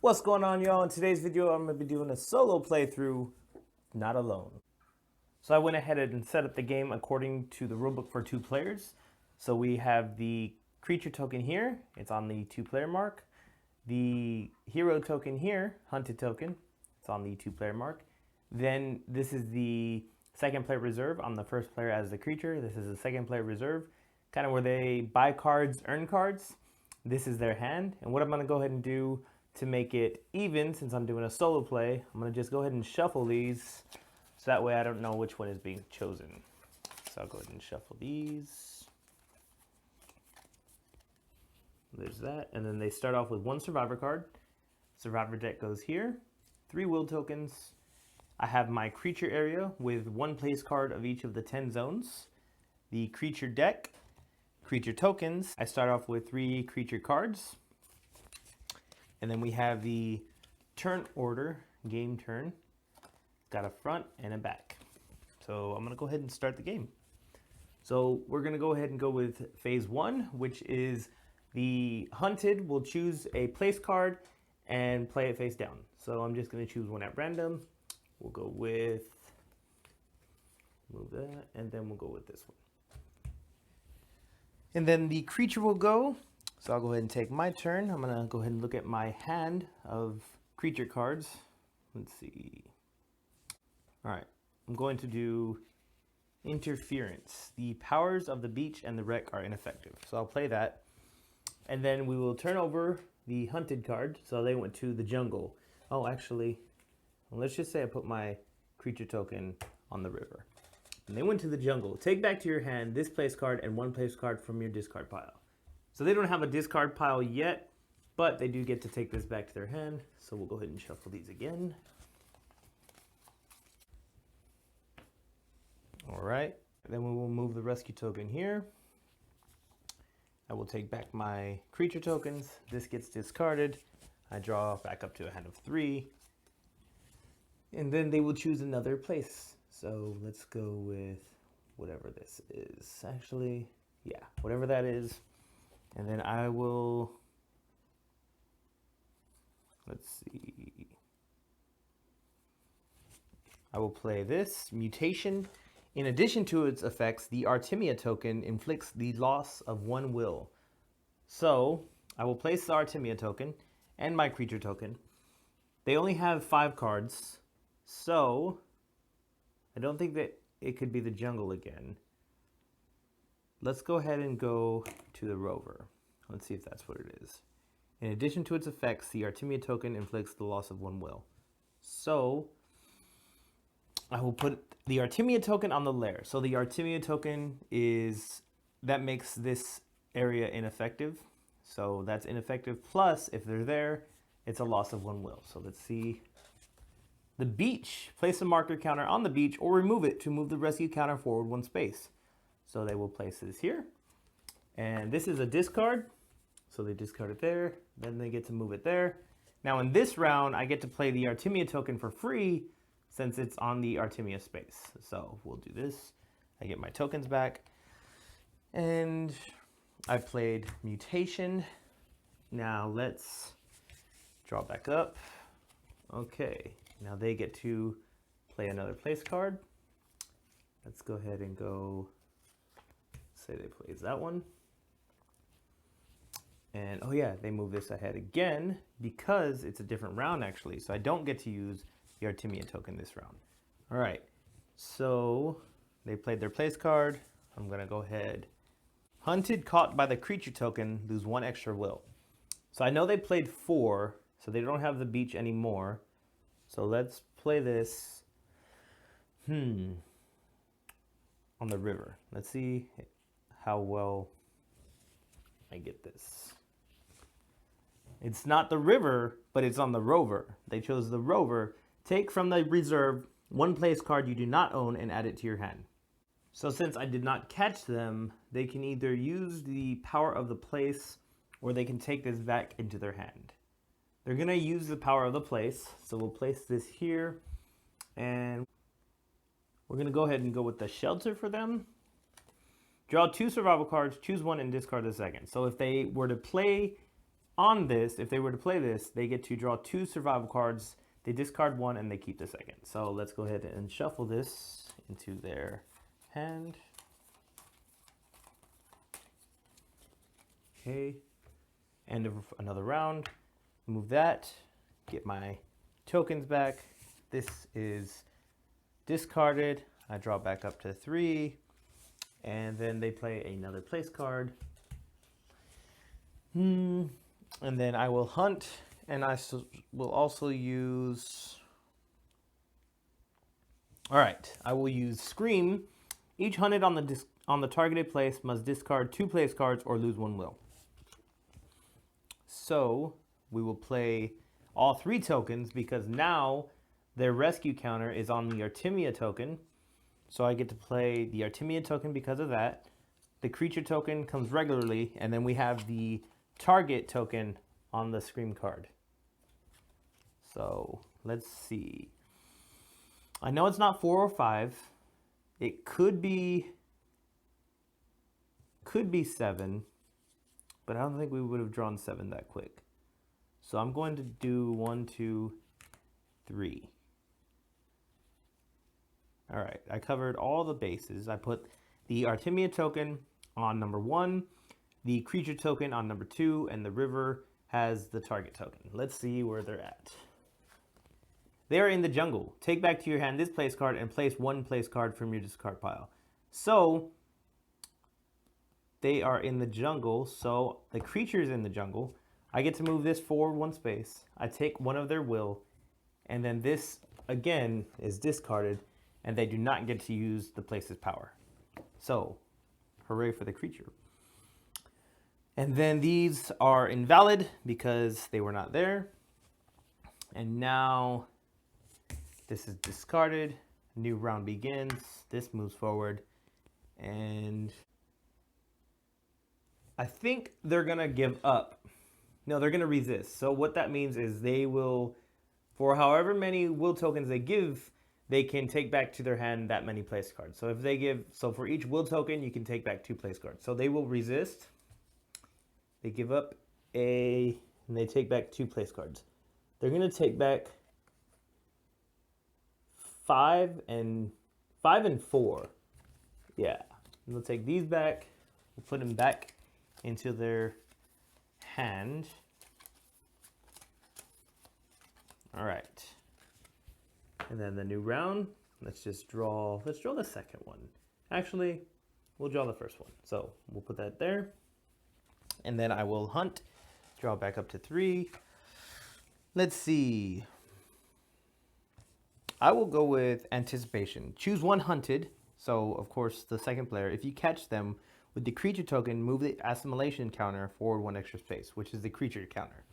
What's going on, y'all? In today's video, I'm going to be doing a solo playthrough, not alone. So I went ahead and set up the game according to the rulebook for 2 players. So we have the creature token here. It's on the 2-player mark. The hero token here, hunted token, it's on the 2-player mark. Then this is the second player reserve. I'm the first player as the creature. This is the second player reserve, kind of where they buy cards, earn cards. This is their hand. And what I'm going to go ahead and do to make it even, since I'm doing a solo play, I'm going to just go ahead and shuffle these so that way I don't know which one is being chosen. So I'll go ahead and shuffle these. There's that. And then they start off with 1 survivor card. Survivor deck goes here. 3 will tokens. I have my creature area with 1 place card of each of the 10 zones. The creature deck, creature tokens. I start off with 3 creature cards. And then we have the turn order, game turn. Got a front and a back. So I'm going to go ahead and start the game. So we're going to go ahead and go with phase 1, which is the hunted will choose a place card and play it face down. So I'm just going to choose one at random. We'll go with, move that, and then we'll go with this one. And then the creature will go. So I'll go ahead and take my turn. I'm going to go ahead and look at my hand of creature cards. Let's see. All right, I'm going to do interference. The powers of the beach and the wreck are ineffective. So I'll play that. And then we will turn over the hunted card. So they went to the jungle. Oh, actually, let's just say I put my creature token on the river. And they went to the jungle. Take back to your hand this place card and 1 place card from your discard pile. So they don't have a discard pile yet, but they do get to take this back to their hand. So we'll go ahead and shuffle these again. All right, then we will move the rescue token here. I will take back my creature tokens. This gets discarded. I draw back up to a hand of 3. And then they will choose another place. So let's go with whatever this is. Actually, yeah, whatever that is. And then I will, let's see. I will play this, Mutation. In addition to its effects, the Artemia token inflicts the loss of 1 will. So I will place the Artemia token and my creature token. They only have 5 cards, so I don't think that it could be the jungle again. Let's go ahead and go to the rover. Let's see if that's what it is. In addition to its effects, the Artemia token inflicts the loss of 1 will. So I will put the Artemia token on the lair. So the Artemia token is, that makes this area ineffective. So that's ineffective. Plus, if they're there, it's a loss of 1 will. So let's see. The beach. Place a marker counter on the beach or remove it to move the rescue counter forward 1 space. So they will place this here. And this is a discard. So they discard it there. Then they get to move it there. Now in this round, I get to play the Artemia token for free since it's on the Artemia space. So we'll do this. I get my tokens back. And I played Mutation. Now let's draw back up. Okay, now they get to play another place card. Let's go ahead and go, say they plays that one. And oh yeah, they move this ahead again because it's a different round actually. So I don't get to use the Artemia token this round. All right, so they played their place card. I'm gonna go ahead. Hunted, caught by the creature token, lose 1 extra will. So I know they played 4, so they don't have the beach anymore. So let's play this. On the river. Let's see how well I get this. It's not the river, but it's on the rover. They chose the rover. Take from the reserve 1 place card you do not own and add it to your hand. So since I did not catch them, they can either use the power of the place or they can take this back into their hand. They're going to use the power of the place. So we'll place this here and we're going to go ahead and go with the shelter for them. Draw 2 survival cards, choose one and discard the second. So if they were to play on this, if they were to play this, they get to draw 2 survival cards. They discard 1 and they keep the second. So let's go ahead and shuffle this into their hand. Okay, end of another round. Move that, get my tokens back. This is discarded. I draw back up to 3, and then they play another place card. And then I will hunt, and I will also use... Alright, I will use Scream. Each hunted on the targeted place must discard 2 place cards or lose 1 will. So we will play all 3 tokens because now their rescue counter is on the Artemia token. So I get to play the Artemia token because of that. The creature token comes regularly, and then we have the target token on the Scream card. So let's see. I know it's not 4 or 5. It could be 7, but I don't think we would have drawn 7 that quick. So I'm going to do 1, 2, 3. All right, I covered all the bases. I put the Artemia token on number 1, the creature token on number 2, and the river has the target token. Let's see where they're at. They are in the jungle. Take back to your hand this place card and place 1 place card from your discard pile. So they are in the jungle, so the creature is in the jungle. I get to move this forward 1 space. I take 1 of their will, and then this again is discarded, and they do not get to use the place's power. So, hooray for the creature. And then these are invalid because they were not there. And now this is discarded. New round begins. This moves forward. And I think they're going to give up. No, they're going to resist. So what that means is they will, for however many will tokens they give, they can take back to their hand that many place cards. So if they give, so for each will token, you can take back 2 place cards. So they will resist. They give up and they take back 2 place cards. They're going to take back 5 and 4. Yeah. And they'll take these back. We'll put them back into their hand. All right. And then the new round, let's draw the second one. Actually, we'll draw the first one. So we'll put that there. And then I will hunt, draw back up to 3. Let's see. I will go with anticipation. Choose 1 hunted. So of course the second player, if you catch them with the creature token, move the assimilation counter forward 1 extra space, which is the creature counter.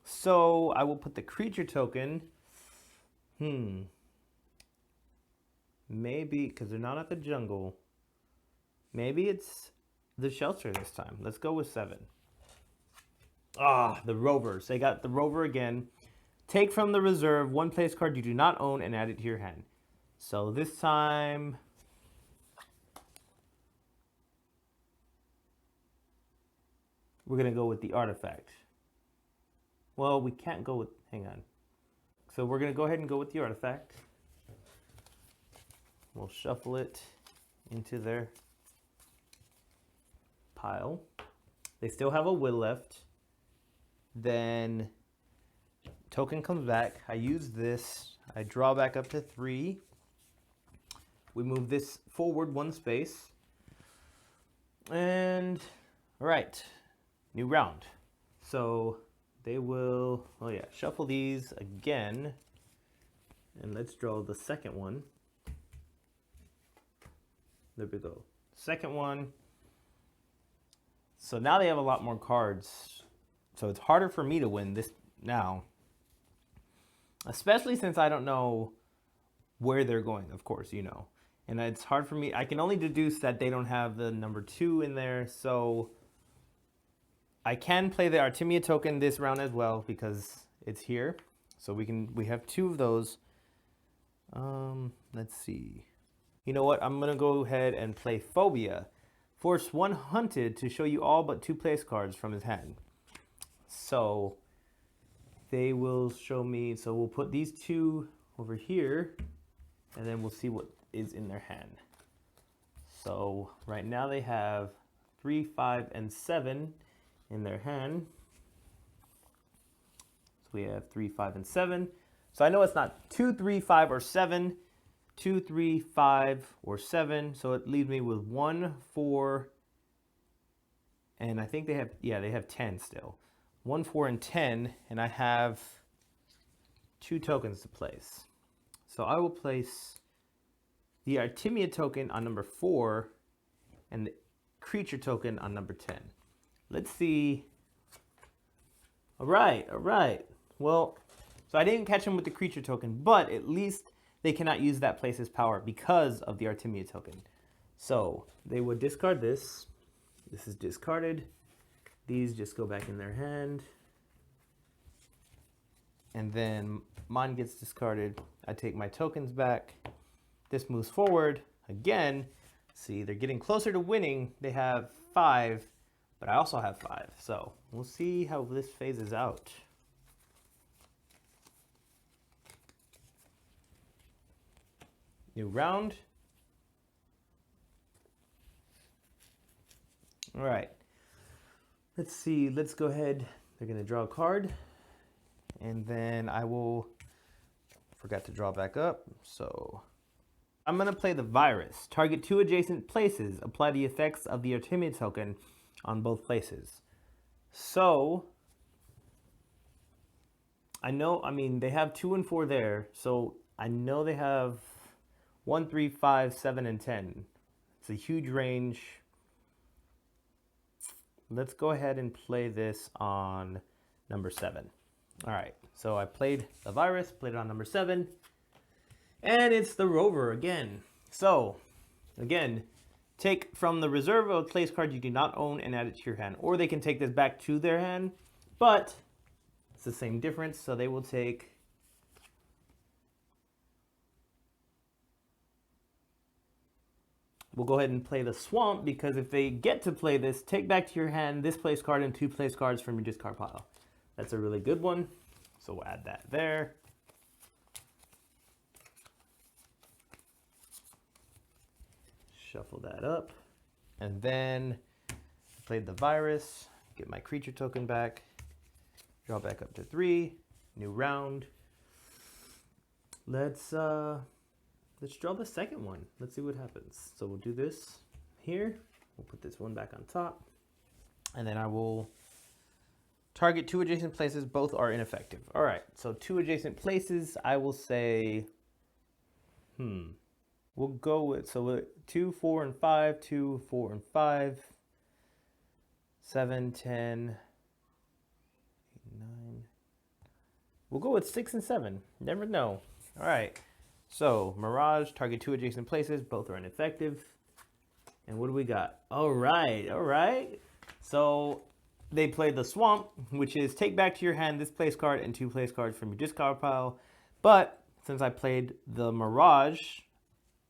So I will put the creature token. Maybe, because they're not at the jungle, maybe it's the shelter this time. Let's go with 7. The rovers. They got the rover again. Take from the reserve 1 place card you do not own and add it to your hand. So this time, we're going to go with the artifact. Well, we can't go with, hang on. So we're going to go ahead and go with the artifact. We'll shuffle it into their pile. They still have a will left. Then token comes back. I use this. I draw back up to 3. We move this forward 1 space. And, all right, new round. So they will, shuffle these again. And let's draw the second one. There we go. Second one. So now they have a lot more cards. So it's harder for me to win this now. Especially since I don't know where they're going, of course, you know. And it's hard for me. I can only deduce that they don't have the number 2 in there. So I can play the Artemia token this round as well because it's here. So we have 2 of those. Let's see. You know what? I'm going to go ahead and play Phobia. Force 1 hunted to show you all but 2 place cards from his hand. So they will show me, so we'll put these two over here, and then we'll see what is in their hand. So right now they have 3, 5, and 7 in their hand. So we have 3, 5, and 7. So I know it's not 2, 3, 5, or 7. 2, 3, 5, or 7. So it leaves me with 1, 4, and I think they have, yeah, they have 10 still. 1, 4, and 10, and I have 2 tokens to place. So I will place the Artemia token on number 4 and the creature token on number 10. Let's see. All right. Well, so I didn't catch him with the creature token, but at least they cannot use that place's power because of the Artemia token. So they would discard this. This is discarded. These just go back in their hand. And then mine gets discarded. I take my tokens back. This moves forward again. See, they're getting closer to winning. They have 5, but I also have 5. So we'll see how this phases out. New round. All right. Let's see. Let's go ahead. They're going to draw a card. And then I will... Forgot to draw back up. So I'm going to play the virus. Target 2 adjacent places. Apply the effects of the Artemia token on both places. So I know, I mean, they have 2 and 4 there. So I know they have 1, 3, 5, 7, and 10. It's a huge range. Let's go ahead and play this on number 7. All right, so I played the virus, played it on number 7, and it's the rover again. So, again, take from the reserve of a place card you do not own and add it to your hand. Or they can take this back to their hand, but it's the same difference, so they will take... We'll go ahead and play the swamp, because if they get to play this, take back to your hand this place card and 2 place cards from your discard pile. That's a really good one. So we'll add that there. Shuffle that up. And then played the virus. Get my creature token back. Draw back up to 3. New round. Let's draw the second one. Let's see what happens. So we'll do this here. We'll put this one back on top. And then I will target 2 adjacent places. Both are ineffective. All right, so 2 adjacent places, I will say, we'll go with, so 2, 4, and 5, 2, 4, and 5, 7, 10, 8, 9. We'll go with 6 and 7. Never know. All right. So, Mirage, target 2 adjacent places. Both are ineffective. And what do we got? All right. So, they played the Swamp, which is take back to your hand this place card and 2 place cards from your discard pile. But, since I played the Mirage,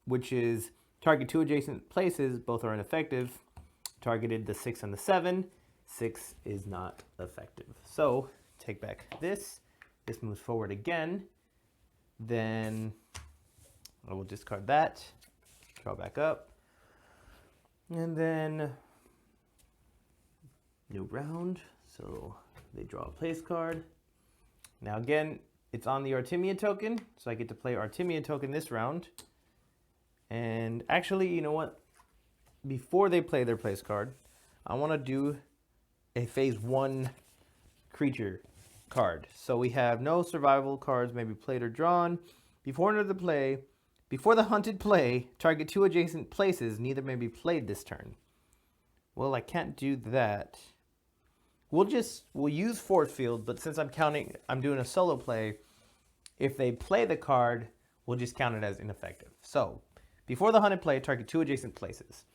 which is target 2 adjacent places, both are ineffective, targeted the 6 and the 7. 6 is not effective. So, take back this. This moves forward again. Then I will discard that, draw back up, and then new round. So they draw a place card. Now again, it's on the Artemia token, so I get to play Artemia token this round. And actually, you know what? Before they play their place card, I want to do a phase 1 creature card. So we have no survival cards may be played or drawn. Before the hunted play, target 2 adjacent places, neither may be played this turn. Well, I can't do that. We'll use force field, but since I'm doing a solo play, if they play the card, we'll just count it as ineffective. So, before the hunted play, target 2 adjacent places.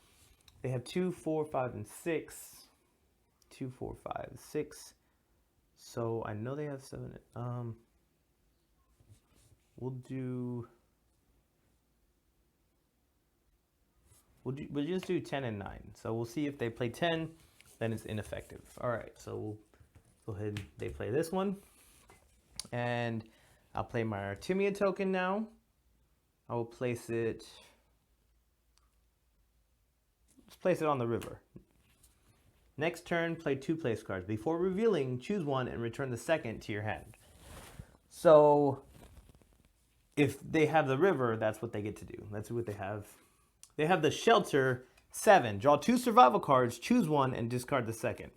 They have 2, 4, 5, and 6. 2, 4, 5, 6. So I know they have 7. We'll just do 10 and 9. So we'll see if they play 10, then it's ineffective. All right, so we'll Go ahead, they play this one. And I'll play my Artemia token now. I will place it, let's place it on the river. Next turn, play 2 place cards. Before revealing, choose one and return the second to your hand. So if they have the river, that's what they get to do. That's what they have. They have the shelter 7. Draw 2 survival cards, choose one, and discard the second.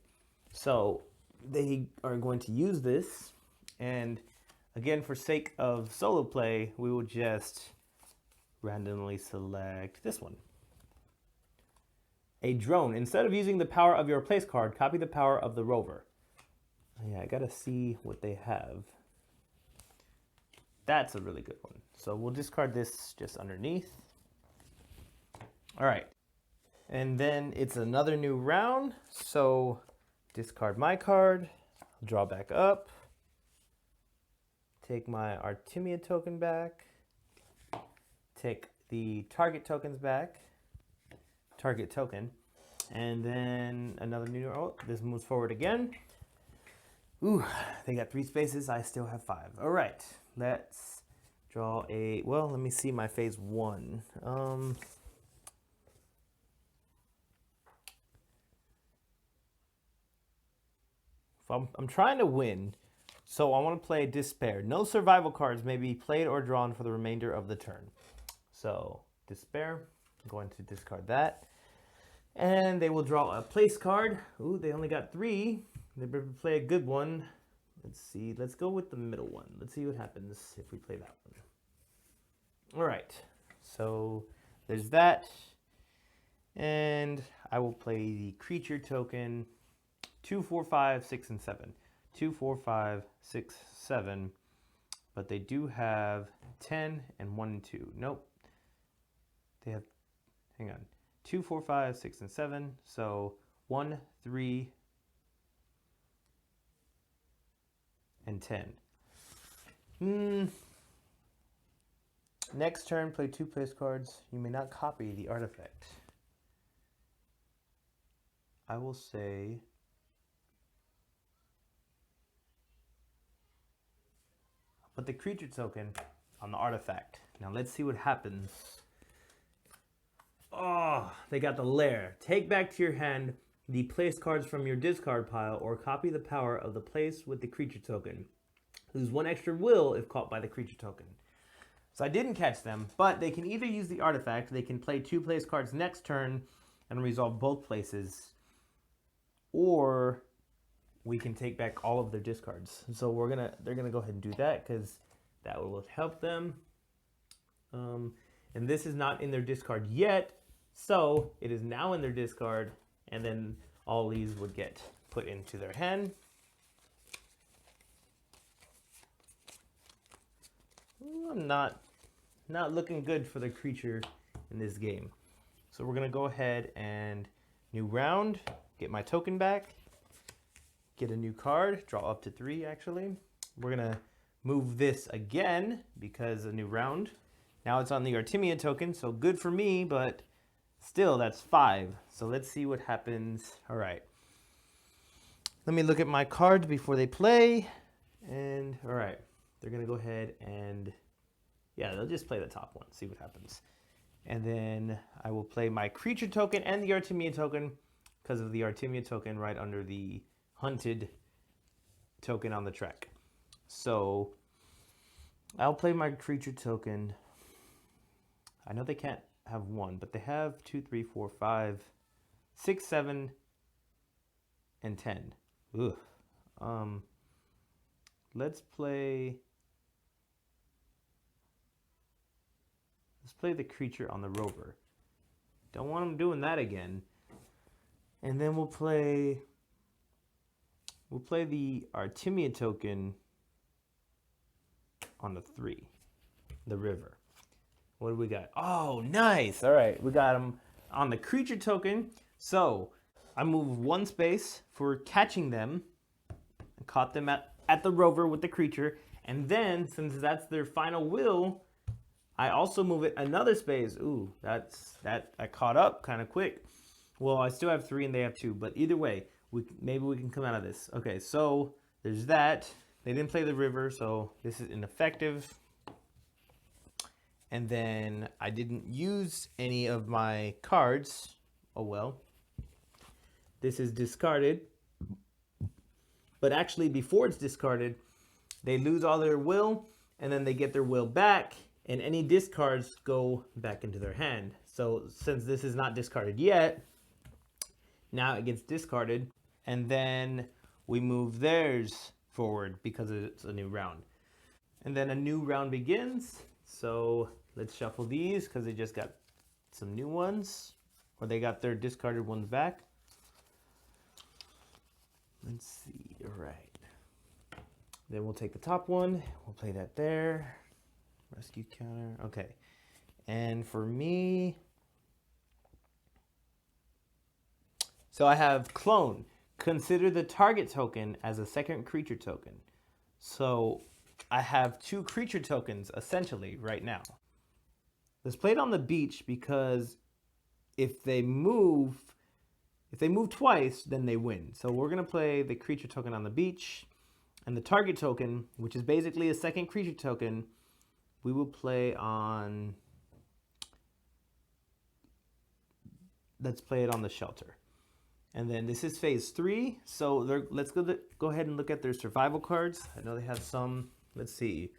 So they are going to use this. And again, for sake of solo play, we will just randomly select this one. A drone. Instead of using the power of your place card, copy the power of the rover. Yeah, I gotta see what they have. That's a really good one. So we'll discard this just underneath. All right. And then it's another new round. So discard my card, draw back up, take my Artemia token back, take the target tokens back, target token, and then another new, oh, this moves forward again. Ooh, they got 3 spaces, I still have 5. All right, let's draw a, well, let me see my phase 1. I'm trying to win, so I want to play Despair. No survival cards may be played or drawn for the remainder of the turn. So, Despair, I'm going to discard that. And they will draw a place card. Ooh, they only got 3. They better play a good one. Let's see, let's go with the middle one. Let's see what happens if we play that one. All right, so there's that. And I will play the creature token. 2, 4, 5, 6, and 7. 2, 4, 5, 6, 7. But they do have 10 and 1 and 2. Nope. They have, hang on. 2, 4, 5, 6, and 7. So 1, 3, and 10. Next turn, play 2 place cards. You may not copy the artifact. I will say, put the creature token on the artifact. Now let's see what happens. Oh, they got the lair. Take back to your hand the place cards from your discard pile or copy the power of the place with the creature token. Lose 1 extra will if caught by the creature token. So I didn't catch them, but they can either use the artifact, they can play 2 place cards next turn and resolve both places, or we can take back all of their discards. So they're gonna go ahead and do that because that will help them. And this is not in their discard yet, so it is now in their discard, and then all these would get put into their hand. Ooh, I'm not looking good for the creature in this game. So we're gonna go ahead and new round, get my token back. Get a new card, draw up to 3 actually. We're gonna move this again because a new round. Now it's on the Artemia token, so good for me, but still that's 5. So let's see what happens. All right. Let me look at my cards before they play. And all right, they're gonna go ahead and, yeah, they'll just play the top one, see what happens. And then I will play my creature token and the Artemia token because of the Artemia token right under the hunted token on the track. So I'll play my creature token. I know they can't have 1, but they have 2, 3, 4, 5, 6, 7, and 10. Ugh. Let's play the creature on the rover. Don't want them doing that again. And then we'll play the Artemia token on the 3, the river. What do we got? Oh, nice. All right, we got them on the creature token. So I move 1 space for catching them. I caught them at the rover with the creature. And then, since that's their final will, I also move it another space. Ooh, I caught up kind of quick. Well, I still have 3 and they have 2, but either way, maybe we can come out of this. Okay, so There's that. They didn't play the river, so this is ineffective. And then I didn't use any of my cards. Oh well. This is discarded. But actually, before it's discarded, they lose all their will, and then they get their will back, and any discards go back into their hand. So since this is not discarded yet, now it gets discarded, and then we move theirs forward because it's a new round. And then a new round begins. So let's shuffle these because they just got some new ones, or they got their discarded ones back. Let's see, all right. Then we'll take the top one, we'll play that there. Rescue counter, okay. And for me, so I have clone. Consider the target token as a second creature token. So I have 2 creature tokens essentially right now. Let's play it on the beach because if they move twice, then they win. So we're gonna play the creature token on the beach, and the target token, which is basically a second creature token, we will play on, let's play it on the shelter. And then this is phase 3. So let's go ahead and look at their survival cards. I know they have some. Let's see.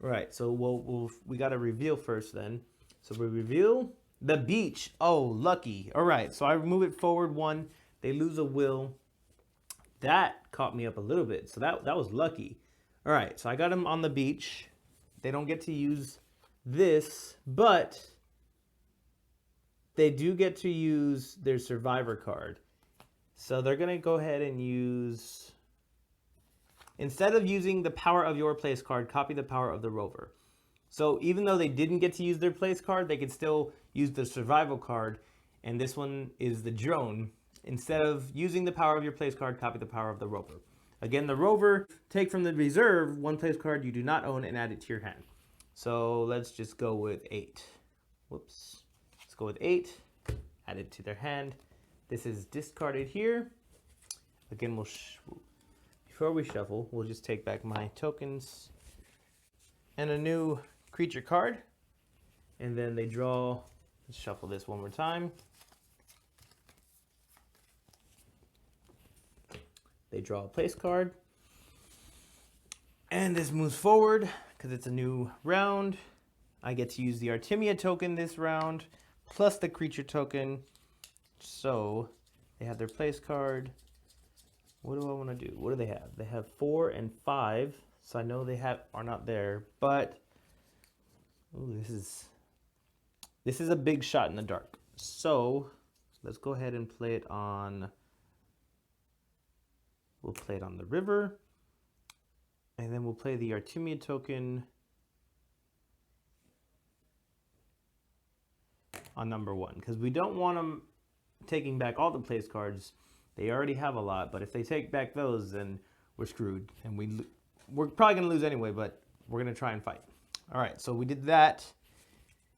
Right. So we got to reveal first then. So we reveal the beach. Oh, lucky. All right. So I move it forward 1. They lose a will. That caught me up a little bit. So that was lucky. All right. So I got them on the beach. They don't get to use this, but they do get to use their survivor card. So they're going to go ahead and use, instead of using the power of your place card, copy the power of the rover. So even though they didn't get to use their place card, they could still use the survival card. And this one is the drone. Instead of using the power of your place card, copy the power of the rover. Again, the rover, take from the reserve 1 place card you do not own and add it to your hand. So let's just go with 8. Whoops. Let's go with 8. Add it to their hand. This is discarded here. Again, before we shuffle, we'll just take back my tokens and a new creature card. And then they draw, let's shuffle this one more time. They draw a place card. And this moves forward because it's a new round. I get to use the Artemia token this round, plus the creature token. So they have their place card. What do I want to do? What do they have? They have 4 and 5. So I know they are not there, but ooh, this is a big shot in the dark. So let's go ahead and play it on, we'll play it on the river. And then we'll play the Artemia token on number 1, because we don't want them taking back all the place cards. They already have a lot, but if they take back those, then we're screwed. And we're probably going to lose anyway, but we're going to try and fight. All right, so we did that.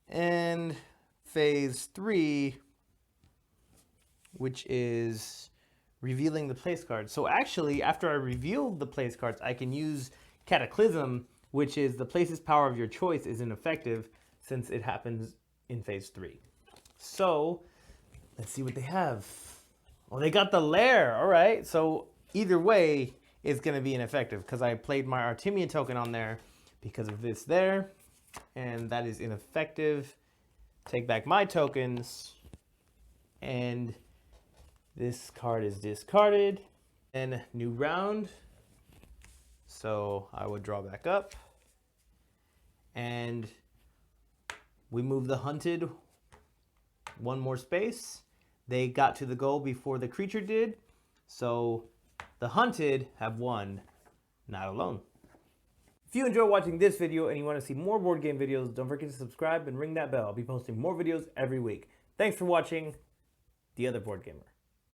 And phase 3, which is revealing the place cards. So actually, after I reveal the place cards, I can use Cataclysm, which is the place's power of your choice is ineffective since it happens in phase 3. So let's see what they have. Well, they got the lair. All right. So either way, it's going to be ineffective because I played my Artemia token on there because of this there. And that is ineffective. Take back my tokens. And this card is discarded. And new round. So I would draw back up. And we move the hunted 1 more space. They got to the goal before the creature did. So the hunted have won, not alone. If you enjoy watching this video and you want to see more board game videos, don't forget to subscribe and ring that bell. I'll be posting more videos every week. Thanks for watching The Other Board Gamer.